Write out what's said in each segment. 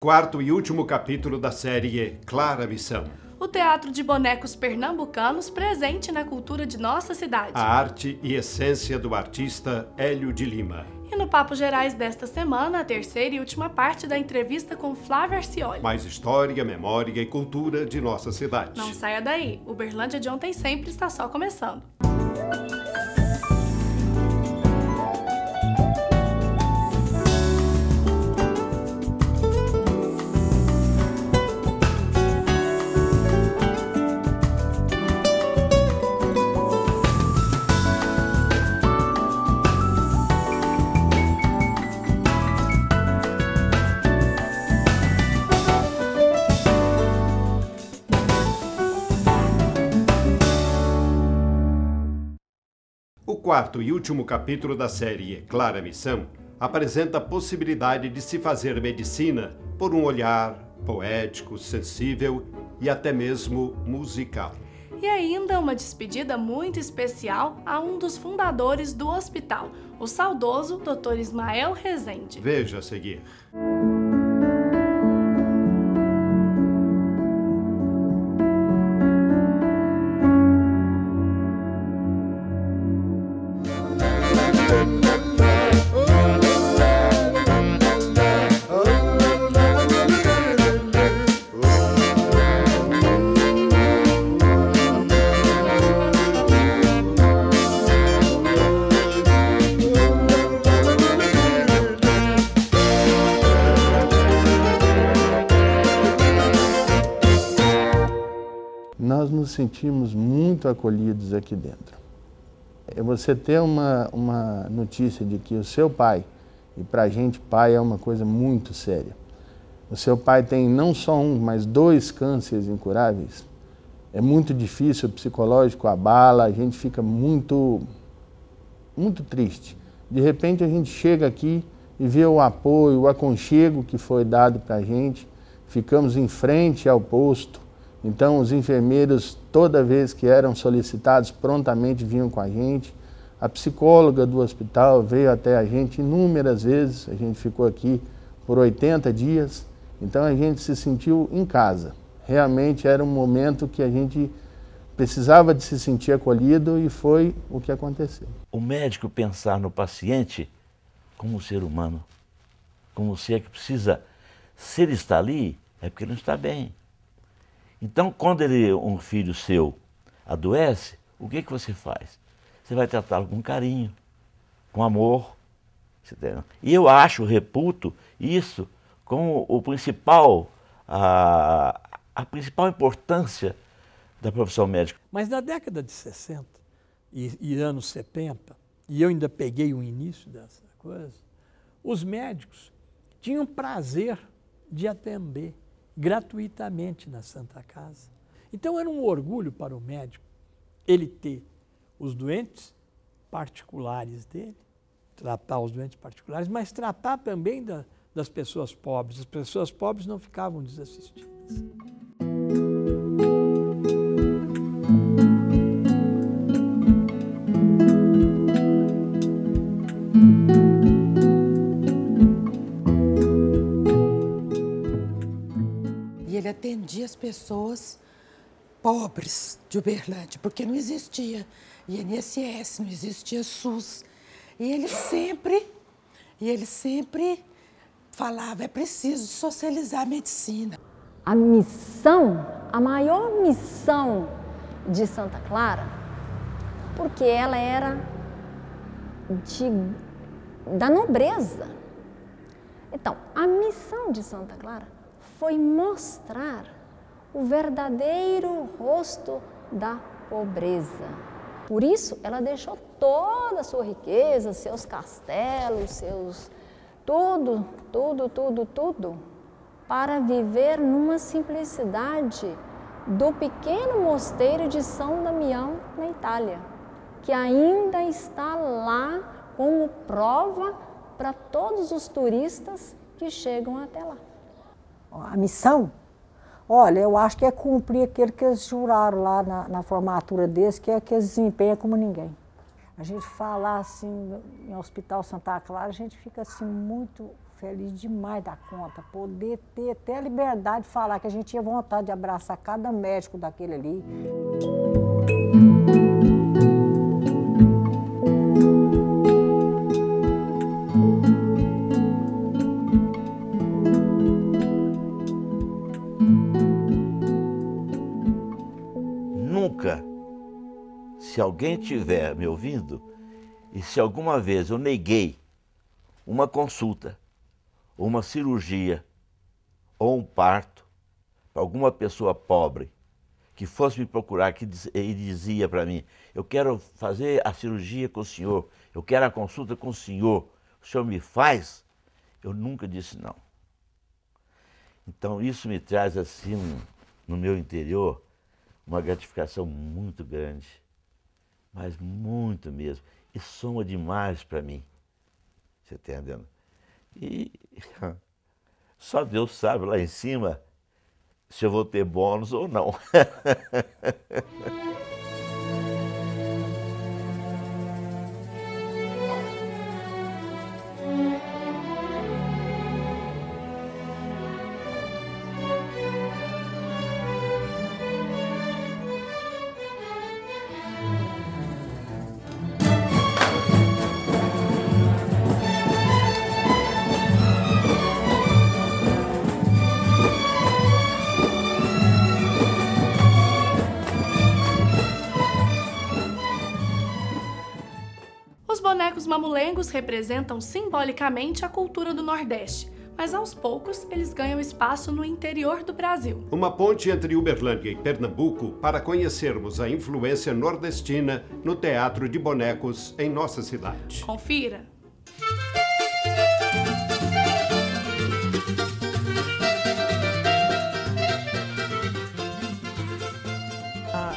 Quarto e último capítulo da série Clara Missão. O teatro de bonecos pernambucanos presente na cultura de nossa cidade. A arte e essência do artista Hélio de Lima. E no Papo Gerais desta semana, a terceira e última parte da entrevista com Flávio Arcioli. Mais história, memória e cultura de nossa cidade. Não saia daí, o Uberlândia de ontem sempre está só começando. O quarto e último capítulo da série Clara Missão apresenta a possibilidade de se fazer medicina por um olhar poético, sensível e até mesmo musical. E ainda uma despedida muito especial a um dos fundadores do hospital, o saudoso Dr. Ismael Rezende. Veja a seguir. Nós nos sentimos muito acolhidos aqui dentro. Você ter uma notícia de que o seu pai, e para a gente pai é uma coisa muito séria, o seu pai tem não só um, mas 2 cânceres incuráveis, é muito difícil, o psicológico abala, a gente fica muito triste. De repente a gente chega aqui e vê o apoio, o aconchego que foi dado para a gente, ficamos em frente ao posto. Então, os enfermeiros, toda vez que eram solicitados, prontamente vinham com a gente. A psicóloga do hospital veio até a gente inúmeras vezes. A gente ficou aqui por 80 dias. Então, a gente se sentiu em casa. Realmente era um momento que a gente precisava de se sentir acolhido e foi o que aconteceu. O médico pensar no paciente como um ser humano, como um ser que precisa, se ele está ali, é porque ele não está bem. Então, quando um filho seu adoece, o que você faz? Você vai tratá-lo com carinho, com amor. E eu reputo isso como o principal, a principal importância da profissão médica. Mas na década de 60 e anos 70, e eu ainda peguei o início dessa coisa, os médicos tinham prazer de atender gratuitamente na Santa Casa. Então era um orgulho para o médico ele ter os doentes particulares dele, tratar os doentes particulares, mas tratar também das pessoas pobres. As pessoas pobres não ficavam desassistidas. Ele atendia as pessoas pobres de Uberlândia, porque não existia INSS, não existia SUS. E ele sempre falava, é preciso socializar a medicina. A missão, a maior missão de Santa Clara, porque ela era da nobreza. Então, a missão de Santa Clara foi mostrar o verdadeiro rosto da pobreza. Por isso, ela deixou toda a sua riqueza, seus castelos, tudo, para viver numa simplicidade do pequeno mosteiro de São Damião, na Itália, que ainda está lá como prova para todos os turistas que chegam até lá. A missão, olha, eu acho que é cumprir aquilo que eles juraram lá na formatura deles, que é que eles desempenham como ninguém. A gente fala assim, em Hospital Santa Clara, a gente fica assim muito feliz demais da conta, poder ter até a liberdade de falar que a gente tinha vontade de abraçar cada médico daquele ali. Nunca, se alguém estiver me ouvindo, e se alguma vez eu neguei uma consulta, ou uma cirurgia, ou um parto, para alguma pessoa pobre, que fosse me procurar e dizia para mim, eu quero fazer a cirurgia com o senhor, eu quero a consulta com o senhor me faz? Eu nunca disse não. Então isso me traz assim, no meu interior, uma gratificação muito grande, mas muito mesmo, e soma demais para mim, você está entendendo? E só Deus sabe lá em cima se eu vou ter bônus ou não. Os bonecos mamulengos representam simbolicamente a cultura do Nordeste, mas aos poucos eles ganham espaço no interior do Brasil. Uma ponte entre Uberlândia e Pernambuco para conhecermos a influência nordestina no teatro de bonecos em nossa cidade. Confira!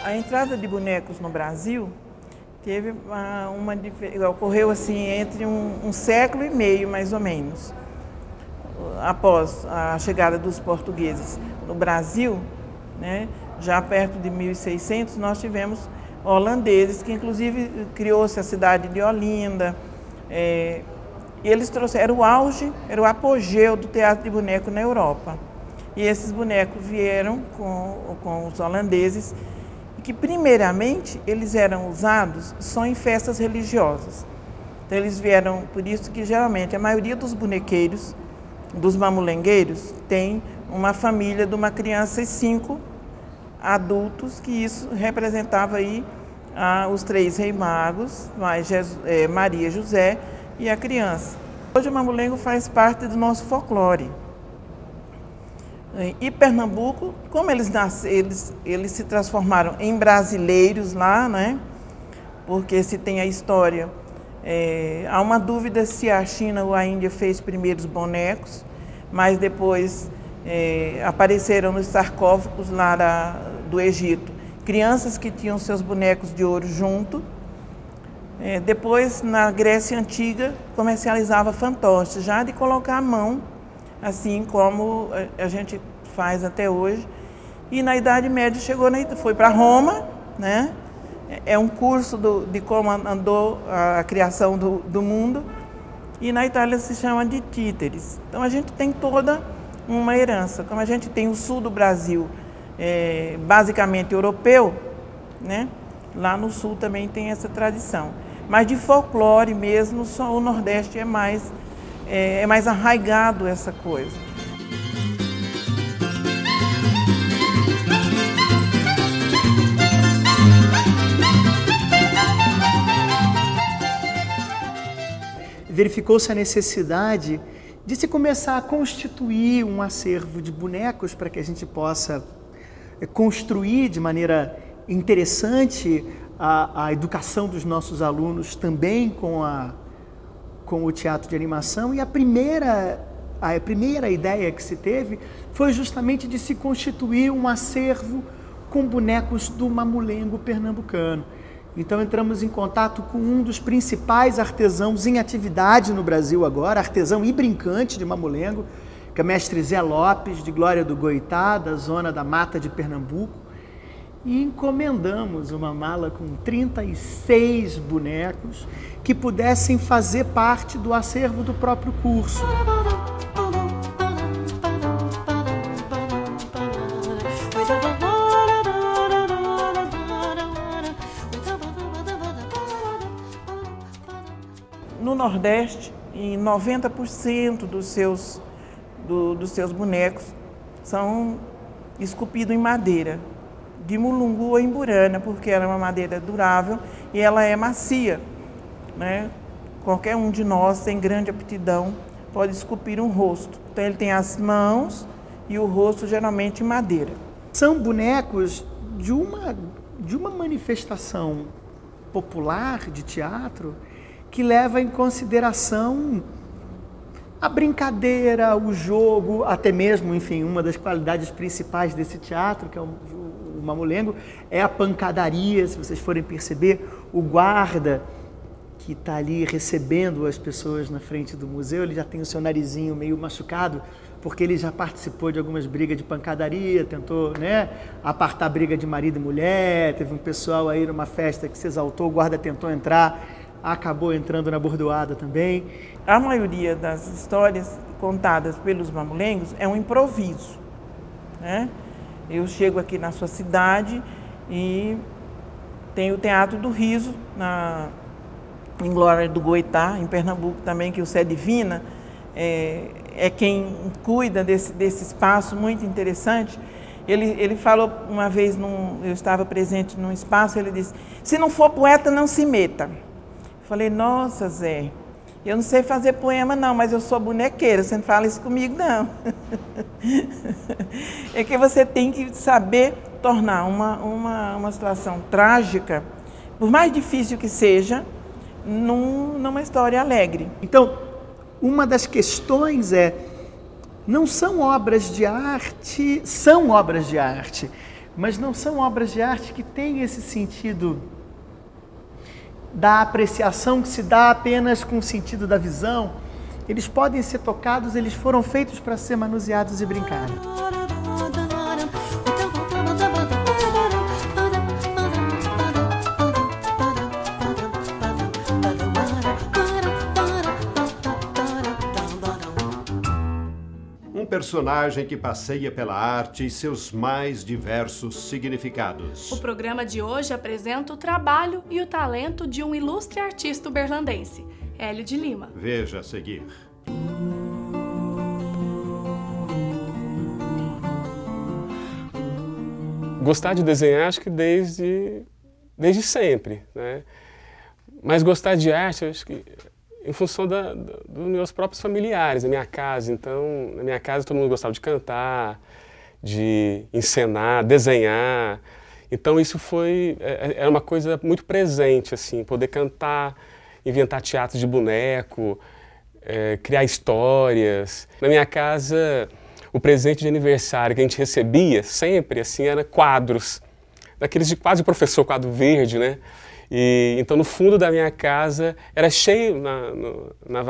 A entrada de bonecos no Brasil teve ocorreu assim entre um século e meio, mais ou menos, após a chegada dos portugueses no Brasil, né, já perto de 1600, nós tivemos holandeses, que inclusive criou-se a cidade de Olinda. E eles trouxeram o auge, era o apogeu do teatro de boneco na Europa. E esses bonecos vieram com os holandeses, que primeiramente eles eram usados só em festas religiosas. Então eles vieram, por isso que geralmente a maioria dos bonequeiros, dos mamulengueiros, tem uma família de uma criança e 5 adultos, que isso representava aí os 3 reis magos, Maria, José e a criança. Hoje o mamulengo faz parte do nosso folclore. E Pernambuco, como eles se transformaram em brasileiros lá, né? Porque se tem a história, há uma dúvida se a China ou a Índia fez primeiros bonecos, mas depois apareceram nos sarcófagos lá do Egito crianças que tinham seus bonecos de ouro junto. Depois, na Grécia Antiga, comercializava fantoches, já de colocar a mão, assim como a gente faz até hoje. E na Idade Média foi para Roma, né? É um curso de como andou a criação do mundo. E na Itália se chama de títeres. Então a gente tem toda uma herança. Como a gente tem o sul do Brasil, basicamente europeu, né? Lá no sul também tem essa tradição. Mas de folclore mesmo, só o Nordeste é mais arraigado essa coisa. Verificou-se a necessidade de se começar a constituir um acervo de bonecos para que a gente possa construir de maneira interessante a educação dos nossos alunos também com o teatro de animação. E a primeira ideia que se teve foi justamente de se constituir um acervo com bonecos do mamulengo pernambucano. Então entramos em contato com um dos principais artesãos em atividade no Brasil agora, artesão e brincante de mamulengo, que é o mestre Zé Lopes, de Glória do Goitá, da zona da Mata de Pernambuco, e encomendamos uma mala com 36 bonecos que pudessem fazer parte do acervo do próprio curso. Nordeste, em 90% dos seus bonecos são esculpidos em madeira, de mulungu ou imburana, porque ela é uma madeira durável e ela é macia, né? Qualquer um de nós tem grande aptidão, pode esculpir um rosto. Então ele tem as mãos e o rosto geralmente em madeira. São bonecos de uma manifestação popular de teatro que leva em consideração a brincadeira, o jogo, até mesmo, enfim, uma das qualidades principais desse teatro, que é o mamulengo, é a pancadaria. Se vocês forem perceber, o guarda que está ali recebendo as pessoas na frente do museu, ele já tem o seu narizinho meio machucado, porque ele já participou de algumas brigas de pancadaria, tentou, né, apartar briga de marido e mulher, teve um pessoal aí numa festa que se exaltou, o guarda tentou entrar, acabou entrando na bordoada também. A maioria das histórias contadas pelos mamulengos é um improviso, né? Eu chego aqui na sua cidade e tem o Teatro do Riso, em Glória do Goitá, em Pernambuco também, que o Sé Divina é quem cuida desse espaço muito interessante. Ele falou uma vez, eu estava presente num espaço, ele disse, se não for poeta, não se meta. Eu falei, nossa, Zé, eu não sei fazer poema não, mas eu sou bonequeira, você não fala isso comigo não. É que você tem que saber tornar uma situação trágica, por mais difícil que seja, numa história alegre. Então, uma das questões não são obras de arte, são obras de arte, mas não são obras de arte que têm esse sentido da apreciação que se dá apenas com o sentido da visão. Eles podem ser tocados, eles foram feitos para ser manuseados e brincados. Um personagem que passeia pela arte e seus mais diversos significados. O programa de hoje apresenta o trabalho e o talento de um ilustre artista uberlandense, Hélio de Lima. Veja a seguir. Gostar de desenhar, acho que desde sempre, né? Mas gostar de arte, acho que em função dos meus próprios familiares, da minha casa. Então, na minha casa todo mundo gostava de cantar, de encenar, desenhar. Então isso era uma coisa muito presente, assim, poder cantar, inventar teatro de boneco, criar histórias. Na minha casa, o presente de aniversário que a gente recebia sempre, assim, era quadros, daqueles de quase professor, quadro verde, né? E, então, no fundo da minha casa, era cheio, na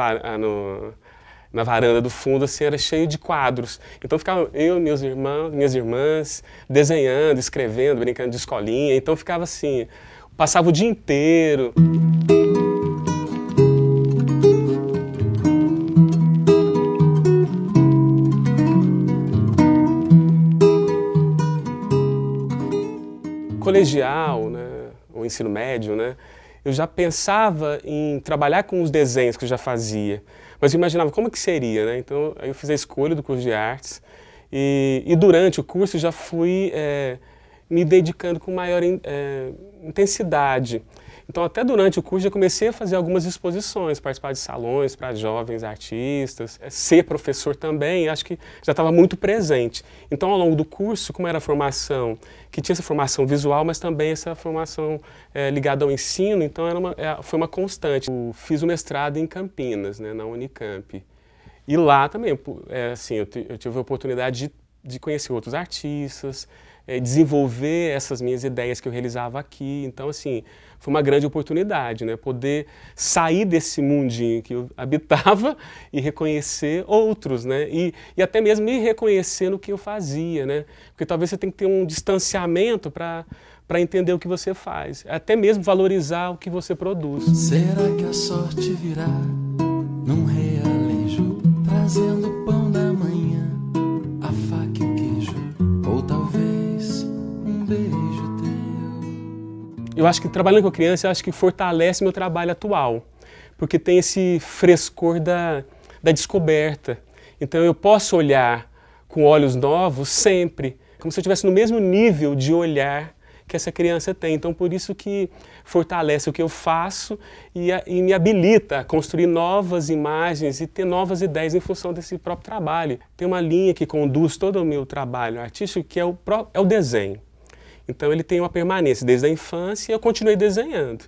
varanda do fundo, assim, era cheio de quadros. Então, ficava eu, minhas irmãs, desenhando, escrevendo, brincando de escolinha. Então, ficava assim, passava o dia inteiro. Colegial, né? O ensino médio, né? Eu já pensava em trabalhar com os desenhos que eu já fazia, mas eu imaginava como que seria, né? Então, aí eu fiz a escolha do curso de artes e durante o curso eu já fui me dedicando com maior intensidade. Então, até durante o curso, já comecei a fazer algumas exposições, participar de salões para jovens artistas, ser professor também, acho que já estava muito presente. Então, ao longo do curso, como era a formação, que tinha essa formação visual, mas também essa formação ligada ao ensino, então foi uma constante. Eu fiz o mestrado em Campinas, né, na Unicamp. E lá também, assim, eu tive a oportunidade de conhecer outros artistas, desenvolver essas minhas ideias que eu realizava aqui. Então, assim, foi uma grande oportunidade, né? Poder sair desse mundinho que eu habitava e reconhecer outros, né? E até mesmo me reconhecer no que eu fazia, né? Porque talvez você tenha que ter um distanciamento para entender o que você faz, até mesmo valorizar o que você produz. Será que a sorte virá num realejo, trazendo o pão da manhã, a faca e o queijo, ou talvez um beijo teu? Eu acho que trabalhando com criança, eu acho que fortalece meu trabalho atual, porque tem esse frescor da descoberta. Então eu posso olhar com olhos novos sempre, como se eu estivesse no mesmo nível de olhar que essa criança tem. Então por isso que fortalece o que eu faço e me habilita a construir novas imagens e ter novas ideias em função desse próprio trabalho. Tem uma linha que conduz todo o meu trabalho artístico que é o desenho. Então ele tem uma permanência desde a infância e eu continuei desenhando.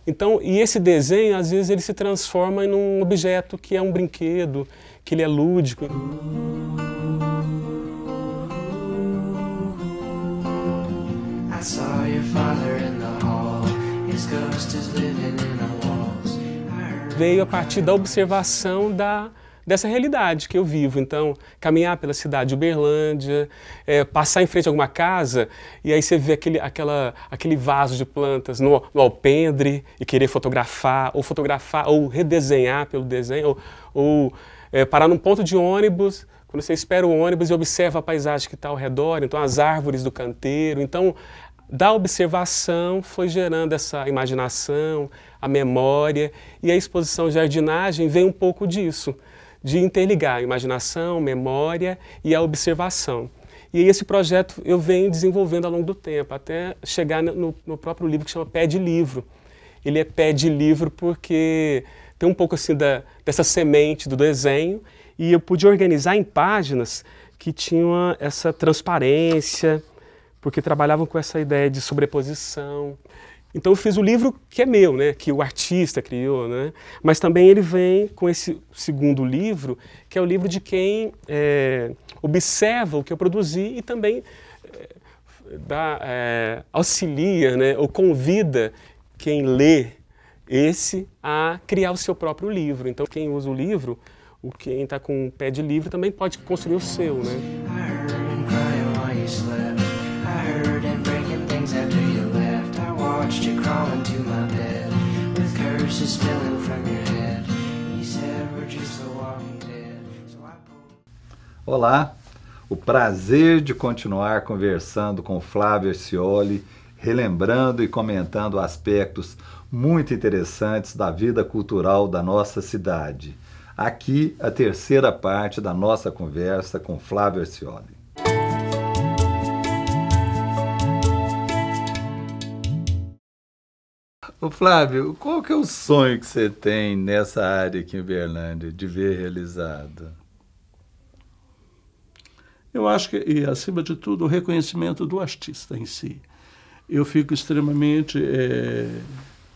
Então, e esse desenho, às vezes, ele se transforma em um objeto que é um brinquedo, que ele é lúdico. Veio a partir da observação dessa realidade que eu vivo. Então, caminhar pela cidade de Uberlândia, passar em frente a alguma casa e aí você vê aquele vaso de plantas no alpendre e querer fotografar ou redesenhar pelo desenho, ou parar num ponto de ônibus, quando você espera o ônibus e observa a paisagem que está ao redor, então as árvores do canteiro. Então, da observação foi gerando essa imaginação, a memória, e a exposição Jardinagem vem um pouco disso, de interligar a imaginação, memória e a observação. E esse projeto eu venho desenvolvendo ao longo do tempo, até chegar no próprio livro que chama Pé de Livro. Ele é pé de livro porque tem um pouco assim dessa semente do desenho, e eu pude organizar em páginas que tinham essa transparência, porque trabalhavam com essa ideia de sobreposição. Então eu fiz o livro que é meu, né, que o artista criou, né, mas também ele vem com esse segundo livro, que é o livro de quem observa o que eu produzi e também auxilia, né, ou convida quem lê esse a criar o seu próprio livro. Então quem usa o livro, quem está com o pé de livro também pode construir o seu, né. Olá, o prazer de continuar conversando com Flávio Ercioli, relembrando e comentando aspectos muito interessantes da vida cultural da nossa cidade. Aqui a terceira parte da nossa conversa com Flávio Ercioli. Ô Flávio, qual que é o sonho que você tem nessa área aqui em Uberlândia de ver realizado? Eu acho que, e acima de tudo, o reconhecimento do artista em si. Eu fico extremamente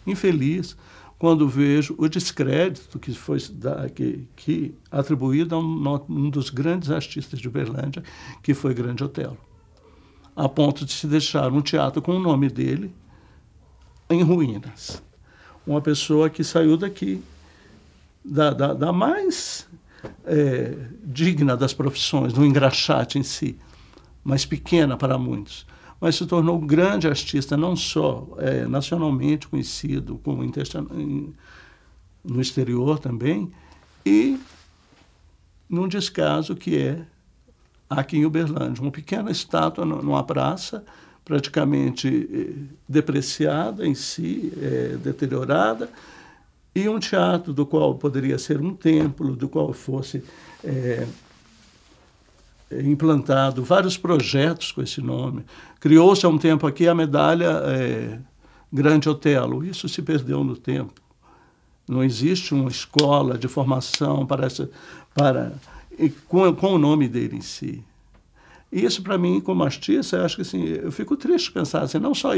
infeliz quando vejo o descrédito que foi atribuído a um dos grandes artistas de Uberlândia, que foi Grande Otelo, a ponto de se deixar um teatro com o nome dele em ruínas. Uma pessoa que saiu daqui, da mais digna das profissões, do engraxate em si, mas pequena para muitos, mas se tornou um grande artista, não só nacionalmente conhecido, como no exterior também, e num descaso que é aqui em Uberlândia, uma pequena estátua numa praça, praticamente depreciada em si, deteriorada, e um teatro do qual poderia ser um templo, do qual fosse implantado vários projetos com esse nome. Criou-se há um tempo aqui a medalha Grande Otelo. Isso se perdeu no tempo. Não existe uma escola de formação com o nome dele em si. E isso, para mim, como artista, eu acho que assim, eu fico triste de pensar assim, não só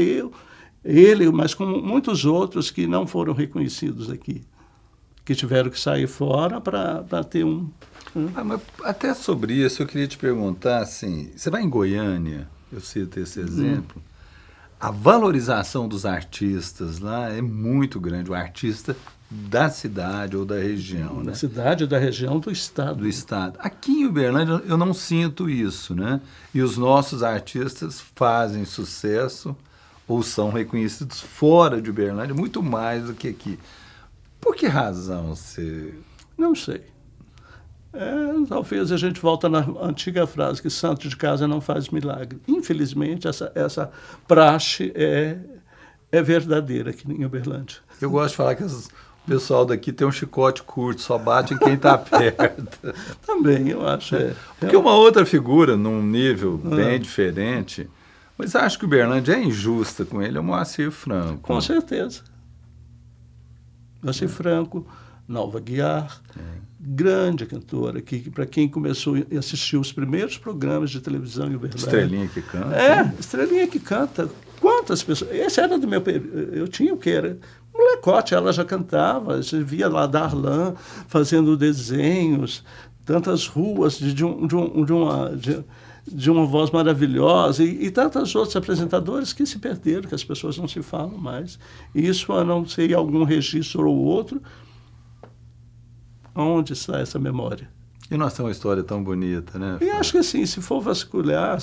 ele, mas como muitos outros que não foram reconhecidos aqui, que tiveram que sair fora para ter um... mas até sobre isso, eu queria te perguntar, assim, você vai em Goiânia, eu cito esse exemplo, a valorização dos artistas lá é muito grande, o artista da cidade ou da região. Da cidade, da região, do estado. Do estado. Aqui em Uberlândia eu não sinto isso, né? E os nossos artistas fazem sucesso ou são reconhecidos fora de Uberlândia muito mais do que aqui. Por que razão você... Não sei. Talvez a gente volta na antiga frase que santo de casa não faz milagre. Infelizmente, essa praxe é verdadeira aqui em Uberlândia. Eu gosto de falar que pessoal daqui tem um chicote curto, só bate em quem está perto. Também, eu acho. Porque uma outra figura, num nível bem diferente, mas acho que Uberlândia é injusta com ele, é o Moacir Franco. Com certeza. Moacir Franco, Nalva Guiar, grande cantora, que para quem começou a assistir os primeiros programas de televisão em Uberlândia. Estrelinha que canta. Estrelinha que canta. Quantas pessoas... Esse era do meu período. Eu tinha o que era... Molecote, ela já cantava, você via lá Darlan fazendo desenhos, tantas ruas de uma voz maravilhosa e tantas outros apresentadores que se perderam, que as pessoas não se falam mais. Isso, a não ser algum registro ou outro, onde está essa memória? E nós temos uma história tão bonita, né? E acho que assim, se for vasculhar,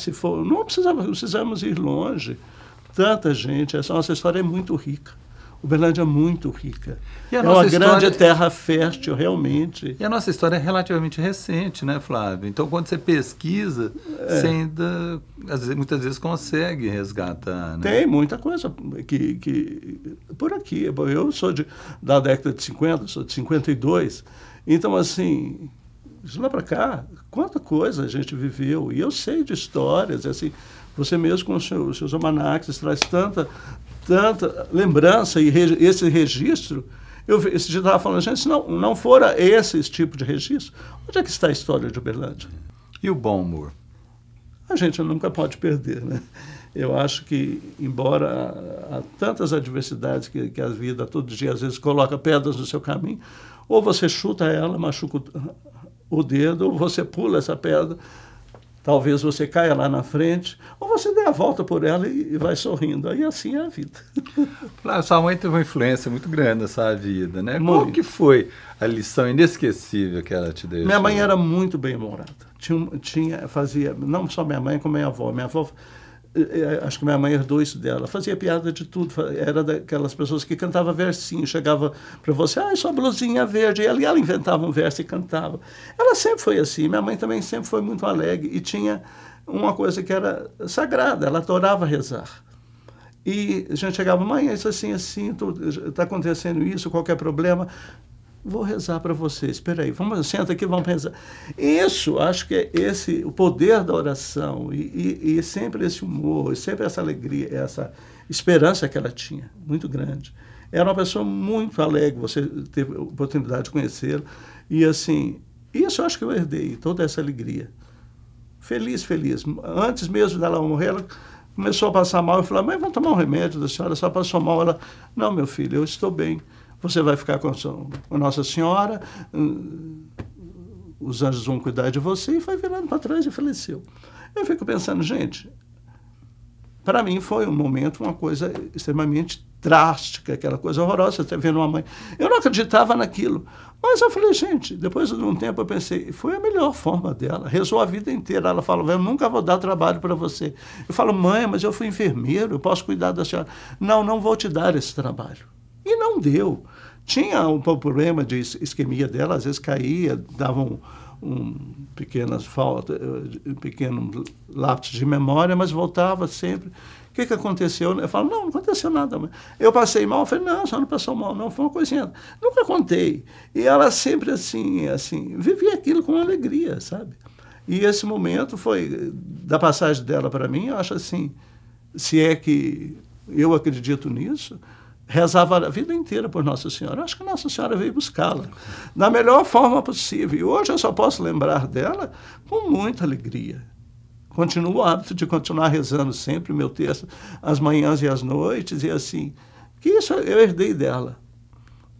não precisamos ir longe. Tanta gente, essa nossa história é muito rica. Uberlândia é muito rica. É uma grande terra fértil, realmente. E a nossa história é relativamente recente, né, Flávio? Então, quando você pesquisa, você ainda, muitas vezes, consegue resgatar, né? Tem muita coisa que por aqui. Eu sou da década de 50, sou de 52. Então, assim, de lá para cá, quanta coisa a gente viveu. E eu sei de histórias, assim, você mesmo com os seus almanaques traz tanta lembrança e esse registro. Esse dia eu estava falando, gente, se não fora esse tipo de registro, onde é que está a história de Uberlândia? E o bom humor? A gente nunca pode perder, né? Eu acho que, embora há tantas adversidades que a vida todo dia às vezes coloca pedras no seu caminho, ou você chuta ela, machuca o dedo, ou você pula essa pedra, talvez você caia lá na frente, ou você dê a volta por ela e vai sorrindo. Aí assim é a vida. Sua mãe teve uma influência muito grande nessa vida, né? Qual que foi a lição inesquecível que ela te deixou? Minha mãe era muito bem-humorada. Fazia, não só minha mãe, como minha avó. Minha avó, acho que minha mãe herdou isso dela. Fazia piada de tudo. Era daquelas pessoas que cantava versinho. Chegava para você, sua blusinha verde. E ela inventava um verso e cantava. Ela sempre foi assim. Minha mãe também sempre foi muito alegre. E tinha uma coisa que era sagrada. Ela adorava rezar. E a gente chegava, mãe, isso assim, está acontecendo isso, qualquer problema... Vou rezar para você, espera aí, senta aqui, vamos rezar. Isso, acho que é o poder da oração e sempre esse humor, sempre essa alegria, essa esperança que ela tinha, muito grande. Era uma pessoa muito alegre, você teve a oportunidade de conhecê-la. E assim, isso eu acho que eu herdei, toda essa alegria. Feliz, feliz. Antes mesmo dela morrer, ela começou a passar mal. Eu falei, mãe, vamos tomar um remédio da senhora, só passou mal. Ela, não, meu filho, eu estou bem. Você vai ficar com a Nossa Senhora, os anjos vão cuidar de você, e foi virando para trás e faleceu. Eu fico pensando, gente, para mim foi um momento, uma coisa extremamente drástica, aquela coisa horrorosa, você vendo uma mãe. Eu não acreditava naquilo, mas eu falei, gente, depois de um tempo eu pensei, foi a melhor forma dela, rezou a vida inteira. Ela fala, eu nunca vou dar trabalho para você. Eu falo, mãe, mas eu fui enfermeiro, eu posso cuidar da senhora. Não vou te dar esse trabalho. E não deu. Tinha um problema de isquemia dela, às vezes caía, dava pequenas faltas, pequeno lapso de memória, mas voltava sempre. O que aconteceu? Eu falo, não aconteceu nada. Eu passei mal? Eu falei, não, a senhora não passou mal, não, foi uma coisinha. Nunca contei. E ela sempre assim, vivia aquilo com alegria, sabe? E esse momento foi, da passagem dela para mim, eu acho assim, se é que eu acredito nisso, rezava a vida inteira por Nossa Senhora. Acho que Nossa Senhora veio buscá-la da melhor forma possível. E hoje eu só posso lembrar dela com muita alegria. Continuo o hábito de continuar rezando sempre o meu texto, as manhãs e as noites, e assim, que isso eu herdei dela.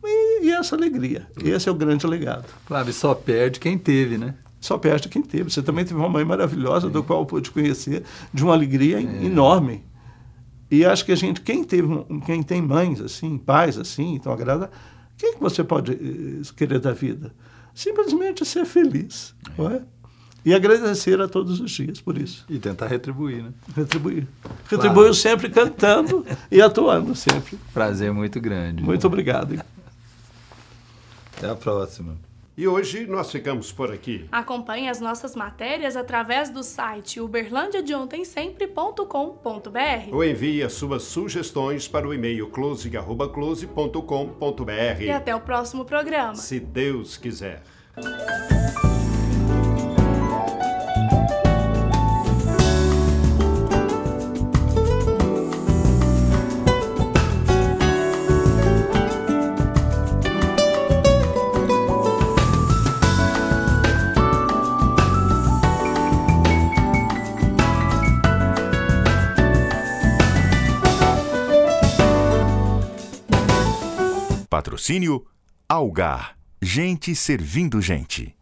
E essa alegria. Esse é o grande legado. Flávio, só perde quem teve, né? Só perde quem teve. Você também teve uma mãe maravilhosa, do qual eu pude conhecer, de uma alegria enorme. E acho que quem tem mães assim, pais assim, então agrada, o que você pode querer da vida? Simplesmente ser feliz, não é? E agradecer a todos os dias por isso. E tentar retribuir, né? Retribuir. Retribuo sempre cantando e atuando sempre. Prazer muito grande. Muito obrigado. Até a próxima. E hoje nós ficamos por aqui. Acompanhe as nossas matérias através do site uberlandiadeontensempre.com.br ou envie as suas sugestões para o e-mail close@close.com.br. E até o próximo programa. Se Deus quiser. Patrocínio Algar. Gente servindo gente.